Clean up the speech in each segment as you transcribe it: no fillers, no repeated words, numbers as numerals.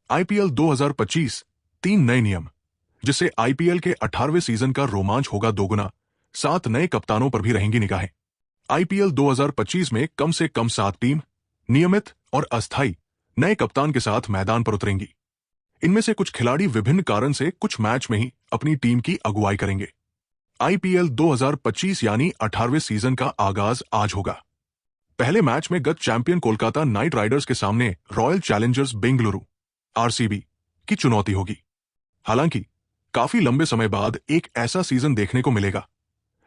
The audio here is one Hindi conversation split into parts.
आईपीएल 2025 तीन नए नियम, जिससे आईपीएल के 18वें सीजन का रोमांच होगा दोगुना। 7 नए कप्तानों पर भी रहेंगी निगाहें। आईपीएल 2025 में कम से कम 7 टीम नियमित और अस्थायी नए कप्तान के साथ मैदान पर उतरेंगी। इनमें से कुछ खिलाड़ी विभिन्न कारण से कुछ मैच में ही अपनी टीम की अगुवाई करेंगे। आईपीएल 2025 यानी 18वें सीजन का आगाज आज होगा। पहले मैच में गत चैंपियन कोलकाता नाइट राइडर्स के सामने रॉयल चैलेंजर्स बेंगलुरु आरसीबी की चुनौती होगी। हालांकि काफी लंबे समय बाद एक ऐसा सीजन देखने को मिलेगा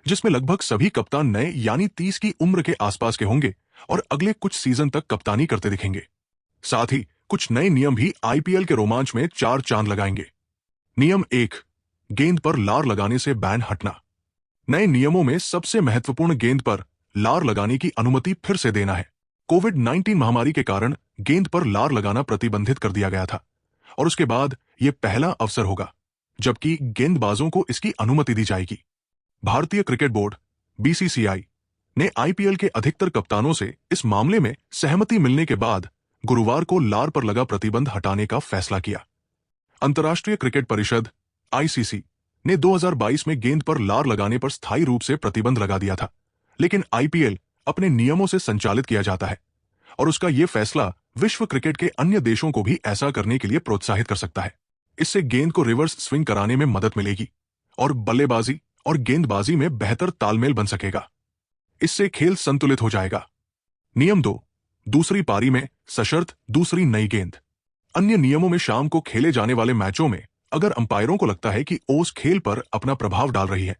जिसमें लगभग सभी कप्तान नए यानी 30 की उम्र के आसपास के होंगे और अगले कुछ सीजन तक कप्तानी करते दिखेंगे। साथ ही कुछ नए नियम भी आईपीएल के रोमांच में चार चांद लगाएंगे। नियम 1, गेंद पर लार लगाने से बैन हटना। नए नियमों में सबसे महत्वपूर्ण गेंद पर लार लगाने की अनुमति फिर से देना है। कोविड-19 महामारी के कारण गेंद पर लार लगाना प्रतिबंधित कर दिया गया था और उसके बाद यह पहला अवसर होगा जबकि गेंदबाजों को इसकी अनुमति दी जाएगी। भारतीय क्रिकेट बोर्ड बीसीसीआई ने आईपीएल के अधिकतर कप्तानों से इस मामले में सहमति मिलने के बाद गुरुवार को लार पर लगा प्रतिबंध हटाने का फैसला किया। अंतर्राष्ट्रीय क्रिकेट परिषद आईसीसी ने 2022 में गेंद पर लार लगाने पर स्थायी रूप से प्रतिबंध लगा दिया था, लेकिन आईपीएल अपने नियमों से संचालित किया जाता है और उसका यह फैसला विश्व क्रिकेट के अन्य देशों को भी ऐसा करने के लिए प्रोत्साहित कर सकता है। इससे गेंद को रिवर्स स्विंग कराने में मदद मिलेगी और बल्लेबाजी और गेंदबाजी में बेहतर तालमेल बन सकेगा। इससे खेल संतुलित हो जाएगा। नियम 2, दूसरी पारी में सशर्त दूसरी नई गेंद। अन्य नियमों में शाम को खेले जाने वाले मैचों में अगर अंपायरों को लगता है कि ओस खेल पर अपना प्रभाव डाल रही है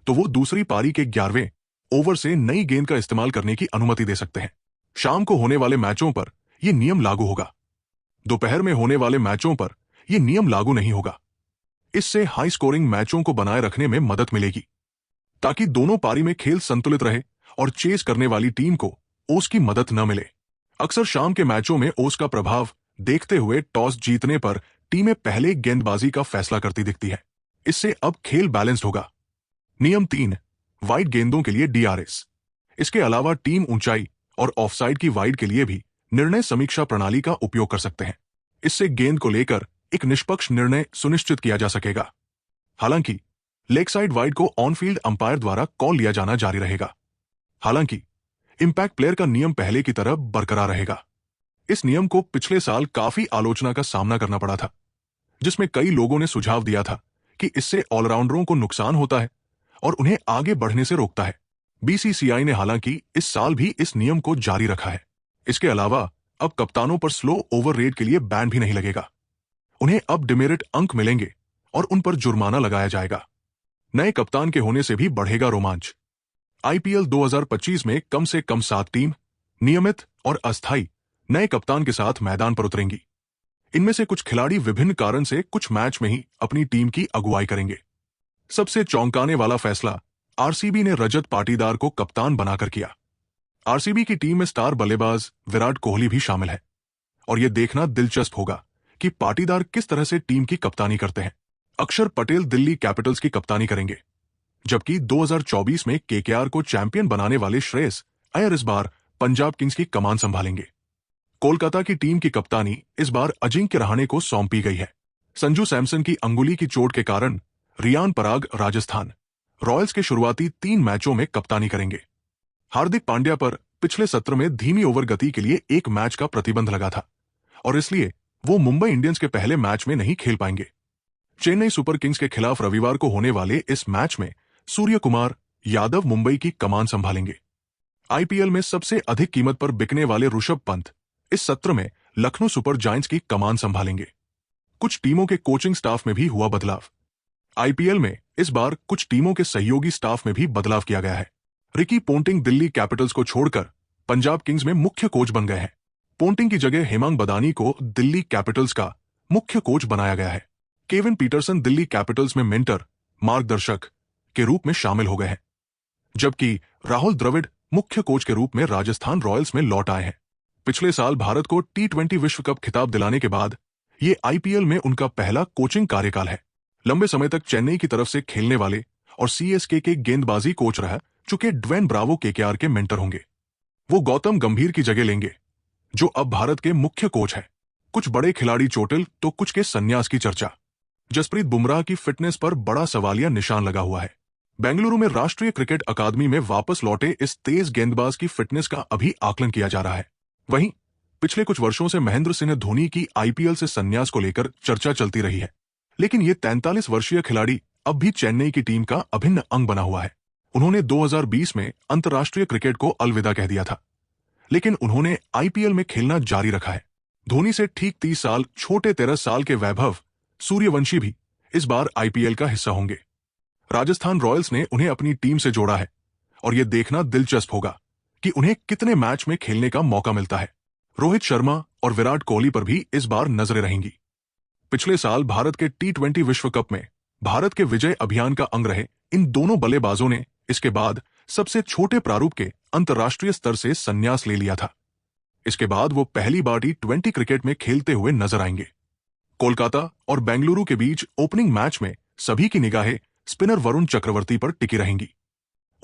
तो वो दूसरी पारी के 11वें ओवर से नई गेंद का इस्तेमाल करने की अनुमति दे सकते हैं। शाम को होने वाले मैचों पर यह नियम लागू होगा। दोपहर में होने वाले मैचों पर यह नियम लागू नहीं होगा। इससे हाई स्कोरिंग मैचों को बनाए रखने में मदद मिलेगी ताकि दोनों पारी में खेल संतुलित रहे और चेस करने वाली टीम को ओस की मदद न मिले। अक्सर शाम के मैचों में ओस का प्रभाव देखते हुए टॉस जीतने पर टीमें पहले गेंदबाजी का फैसला करती दिखती है। इससे अब खेल बैलेंस्ड होगा। नियम 3, वाइड गेंदों के लिए डीआरएस। इसके अलावा टीम ऊंचाई और ऑफसाइड की वाइड के लिए भी निर्णय समीक्षा प्रणाली का उपयोग कर सकते हैं। इससे गेंद को लेकर एक निष्पक्ष निर्णय सुनिश्चित किया जा सकेगा। हालांकि लेग साइड वाइड को ऑन फील्ड अंपायर द्वारा कॉल लिया जाना जारी रहेगा। हालांकि इंपैक्ट प्लेयर का नियम पहले की तरह बरकरार रहेगा। इस नियम को पिछले साल काफी आलोचना का सामना करना पड़ा था, जिसमें कई लोगों ने सुझाव दिया था कि इससे ऑलराउंडरों को नुकसान होता है और उन्हें आगे बढ़ने से रोकता है। बीसीसीआई ने हालांकि इस साल भी इस नियम को जारी रखा है। इसके अलावा अब कप्तानों पर स्लो ओवर रेट के लिए बैन भी नहीं लगेगा। उन्हें अब डिमेरिट अंक मिलेंगे और उन पर जुर्माना लगाया जाएगा। नए कप्तान के होने से भी बढ़ेगा रोमांच। आईपीएल 2025 में कम से कम 7 टीम नियमित और अस्थायी नए कप्तान के साथ मैदान पर उतरेंगी। इनमें से कुछ खिलाड़ी विभिन्न कारण से कुछ मैच में ही अपनी टीम की अगुवाई करेंगे। सबसे चौंकाने वाला फैसला आरसीबी ने रजत पाटीदार को कप्तान बनाकर किया। आरसीबी की टीम में स्टार बल्लेबाज विराट कोहली भी शामिल है और यह देखना दिलचस्प होगा कि पाटीदार किस तरह से टीम की कप्तानी करते हैं। अक्षर पटेल दिल्ली कैपिटल्स की कप्तानी करेंगे, जबकि 2024 में केकेआर को चैंपियन बनाने वाले श्रेयस अय्यर इस बार पंजाब किंग्स की कमान संभालेंगे। कोलकाता की टीम की कप्तानी इस बार अजिंक्य रहाणे को सौंपी गई है। संजू सैमसन की अंगुली की चोट के कारण रियान पराग राजस्थान रॉयल्स के शुरुआती 3 मैचों में कप्तानी करेंगे। हार्दिक पांड्या पर पिछले सत्र में धीमी ओवर गति के लिए 1 मैच का प्रतिबंध लगा था और इसलिए वो मुंबई इंडियंस के पहले मैच में नहीं खेल पाएंगे। चेन्नई सुपर किंग्स के खिलाफ रविवार को होने वाले इस मैच में सूर्य कुमार यादव मुंबई की कमान संभालेंगे। आईपीएल में सबसे अधिक कीमत पर बिकने वाले ऋषभ पंत इस सत्र में लखनऊ सुपर जायंट्स की कमान संभालेंगे। कुछ टीमों के कोचिंग स्टाफ में भी हुआ बदलाव। आईपीएल में इस बार कुछ टीमों के सहयोगी स्टाफ में भी बदलाव किया गया है। रिकी पोंटिंग दिल्ली कैपिटल्स को छोड़कर पंजाब किंग्स में मुख्य कोच बन गए हैं। पोंटिंग की जगह हेमांग बदानी को दिल्ली कैपिटल्स का मुख्य कोच बनाया गया है। केविन पीटरसन दिल्ली कैपिटल्स में मेंटर मार्गदर्शक के रूप में शामिल हो गए हैं, जबकि राहुल द्रविड़ मुख्य कोच के रूप में राजस्थान रॉयल्स में लौट आए हैं। पिछले साल भारत को टी20 विश्व कप खिताब दिलाने के बाद ये आईपीएल में उनका पहला कोचिंग कार्यकाल है। लंबे समय तक चेन्नई की तरफ से खेलने वाले और सीएसके के गेंदबाजी कोच रह चुके ड्वेन ब्रावो केकेआर के मेंटर होंगे। वो गौतम गंभीर की जगह लेंगे, जो अब भारत के मुख्य कोच है। कुछ बड़े खिलाड़ी चोटिल तो कुछ के संन्यास की चर्चा। जसप्रीत बुमराह की फिटनेस पर बड़ा सवालिया निशान लगा हुआ है। बेंगलुरु में राष्ट्रीय क्रिकेट अकादमी में वापस लौटे इस तेज गेंदबाज की फिटनेस का अभी आकलन किया जा रहा है। वहीं पिछले कुछ वर्षों से महेंद्र सिंह धोनी की आईपीएल से संन्यास को लेकर चर्चा चलती रही है, लेकिन ये 43 वर्षीय खिलाड़ी अब भी चेन्नई की टीम का अभिन्न अंग बना हुआ है। उन्होंने 2020 में अंतर्राष्ट्रीय क्रिकेट को अलविदा कह दिया था, लेकिन उन्होंने आईपीएल में खेलना जारी रखा है। धोनी से ठीक 30 साल छोटे 13 साल के वैभव सूर्यवंशी भी इस बार आईपीएल का हिस्सा होंगे। राजस्थान रॉयल्स ने उन्हें अपनी टीम से जोड़ा है और यह देखना दिलचस्प होगा कि उन्हें कितने मैच में खेलने का मौका मिलता है। रोहित शर्मा और विराट कोहली पर भी इस बार नजरें रहेंगी। पिछले साल भारत के T20 विश्व कप में भारत के विजय अभियान का अंग रहे इन दोनों बल्लेबाजों ने इसके बाद सबसे छोटे प्रारूप के अंतर्राष्ट्रीय स्तर से संन्यास ले लिया था। इसके बाद वो पहली बार T20 क्रिकेट में खेलते हुए नजर आएंगे। कोलकाता और बेंगलुरु के बीच ओपनिंग मैच में सभी की निगाहें स्पिनर वरुण चक्रवर्ती पर टिकी रहेंगी।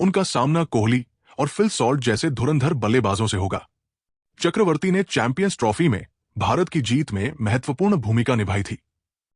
उनका सामना कोहली और फिल सॉल्ट जैसे धुरंधर बल्लेबाजों से होगा। चक्रवर्ती ने चैंपियंस ट्रॉफी में भारत की जीत में महत्वपूर्ण भूमिका निभाई थी।